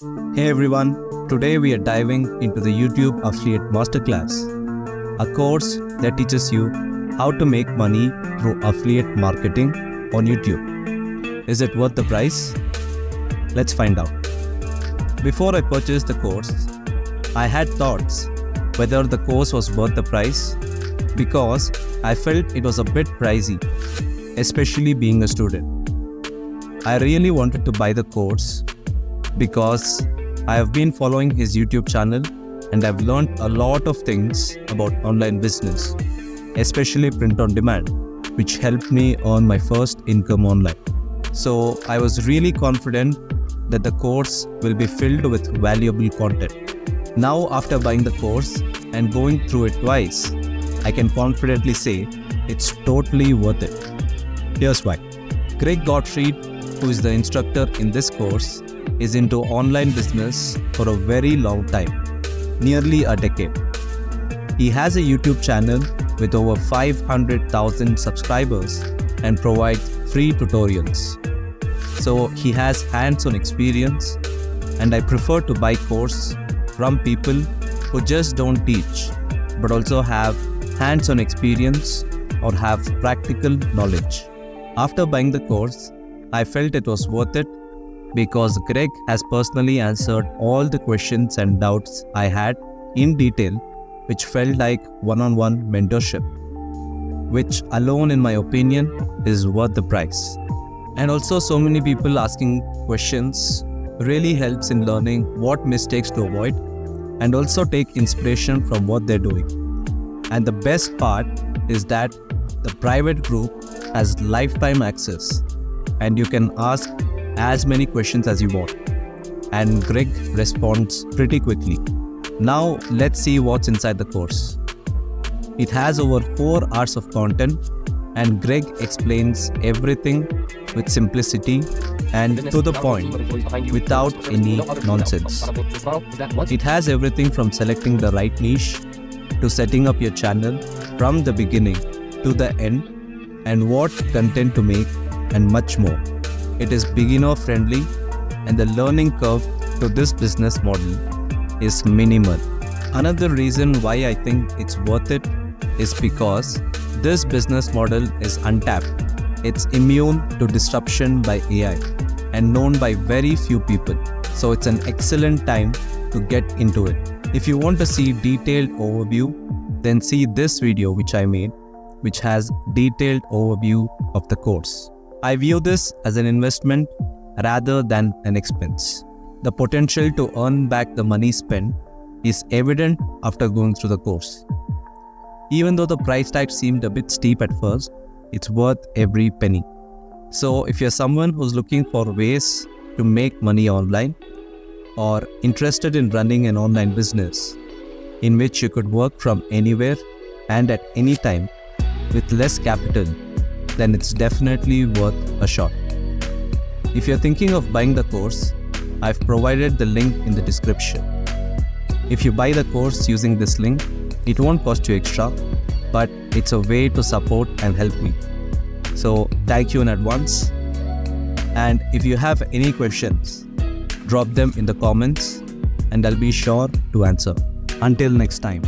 Hey everyone, today we are diving into the YouTube Affiliate Masterclass, a course that teaches you how to make money through affiliate marketing on YouTube. Is it worth the price? Let's find out. Before I purchased the course, I had thoughts whether the course was worth the price because I felt it was a bit pricey, especially being a student. I really wanted to buy the course because I have been following his YouTube channel and I've learned a lot of things about online business, especially print on demand, which helped me earn my first income online. So I was really confident that the course will be filled with valuable content. Now after buying the course and going through it twice, I can confidently say it's totally worth it. Here's why. Gottfried, who is the instructor in this course, is into online business for a very long time, nearly a decade. He has a YouTube channel with over 500,000 subscribers and provides free tutorials. So he has hands-on experience, and I prefer to buy courses from people who just don't teach, but also have hands-on experience or have practical knowledge. After buying the course, I felt it was worth it because Greg has personally answered all the questions and doubts I had in detail, which felt like one-on-one mentorship, which alone in my opinion is worth the price. And also so many people asking questions really helps in learning what mistakes to avoid and also take inspiration from what they're doing. And the best part is that the private group has lifetime access and you can ask as many questions as you want, and Greg responds pretty quickly. Now let's see what's inside the course. It has over 4 hours of content, and Greg explains everything with simplicity and to the point without any nonsense. It has everything from selecting the right niche to setting up your channel from the beginning to the end and what content to make and much more. It is beginner friendly and the learning curve to this business model is minimal. Another reason why I think it's worth it is because this business model is untapped. It's immune to disruption by AI and known by very few people. So it's an excellent time to get into it. If you want to see detailed overview, then see this video which I made, which has detailed overview of the course. I view this as an investment rather than an expense. The potential to earn back the money spent is evident after going through the course. Even though the price tag seemed a bit steep at first, it's worth every penny. So if you're someone who's looking for ways to make money online or interested in running an online business in which you could work from anywhere and at any time with less capital, then it's definitely worth a shot. If you're thinking of buying the course, I've provided the link in the description. If you buy the course using this link, it won't cost you extra, but it's a way to support and help me. So thank you in advance. And if you have any questions, drop them in the comments and I'll be sure to answer. Until next time.